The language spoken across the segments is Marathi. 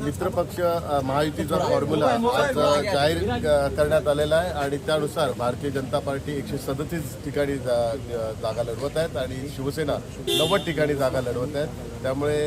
मित्रपक्ष महायुतीचा फॉर्म्युला आज जाहीर करण्यात आलेला आहे आणि त्यानुसार भारतीय जनता पार्टी 137 ठिकाणी जागा लढवत आहेत आणि शिवसेना 90 ठिकाणी जागा लढवत आहेत। त्यामुळे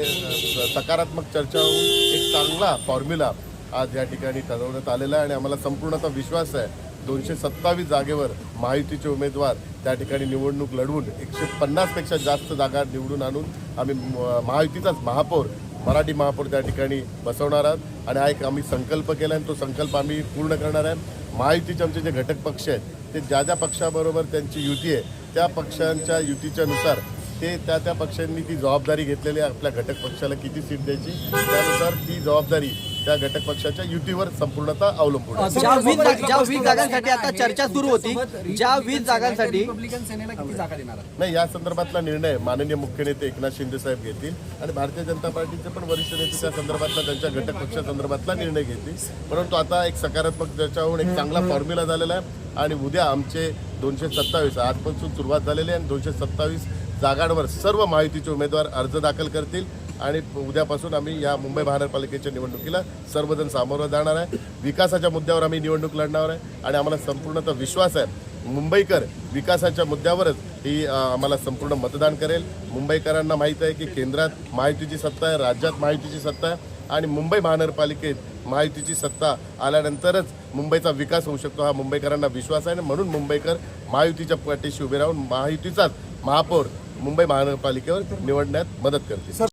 सकारात्मक चर्चा होऊन एक चांगला फॉर्म्युला आज या ठिकाणी ठरवण्यात आलेला आहे आणि आम्हाला संपूर्णतः विश्वास आहे 227 जागेवर महायुतीचे उमेदवार त्या ठिकाणी निवडणूक लढवून 150 पेक्षा जास्त जागा निवडून आणून आम्ही महायुतीचाच महापौर मराठी महापौर त्या ठिकाणी बसवणार आहोत आणि हा एक आम्ही संकल्प केला आणि तो संकल्प आम्ही पूर्ण करणार आहे। महायुतीचे आमचे जे घटक पक्ष आहेत ते ज्या ज्या पक्षाबरोबर त्यांची युती आहे त्या पक्षांच्या युतीच्या नुसार ते त्या पक्षांनी ती जबाबदारी घेतलेली आहे। आपल्या घटक पक्षाला किती सीट द्यायची त्यानुसार ती जबाबदारी त्या घटक पक्षाच्या युतीवर संपूर्णतः अवलंबून आहे। ज्या 20 जागांसाठी आता चर्चा सुरू होती, ज्या 20 जागांसाठी रिपब्लिकन सेनेला किती जागा देणार नाही या संदर्भातला निर्णय माननीय मुख्य नेते एकनाथ शिंदे साहेब घेतील आणि भारतीय जनता पार्टीचे पण वरिष्ठ नेते त्या संदर्भातला त्यांच्या घटक पक्षासंदर्भातला निर्णय घेतील। परंतु आता एक सकारात्मक चर्चा होऊन एक चांगला फॉर्म्युला झालेला आहे आणि उद्या आमचे 227 आजपासून सुरुवात झालेली आहे 227 जागांवर सर्व महायुतीचे उमेदवार अर्ज दाखल करतील आणि उद्यापासून आम्ही या मुंबई महानगरपालिकेच्या निवडणुकीला सर्वजण सामोरं जाणार आहे। विकासाच्या मुद्द्यावर आम्ही निवडणूक लढणार आहे आणि आम्हाला संपूर्णतः विश्वास आहे मुंबईकर विकासाच्या मुद्द्यावरच ही आम्हाला संपूर्ण मतदान करेल। मुंबईकरांना माहीत आहे की केंद्रात महायुतीची सत्ता आहे, राज्यात महायुतीची सत्ता आहे आणि मुंबई महानगरपालिकेत महायुतीची सत्ता आल्यानंतरच मुंबईचा विकास होऊ शकतो हा मुंबईकरांना विश्वास आहे। म्हणून मुंबईकर महायुतीच्या पाठीशी उभे राहून महायुतीचाच महापौर मुंबई महानगरपालिकेवर निवडण्यात मदत करतील।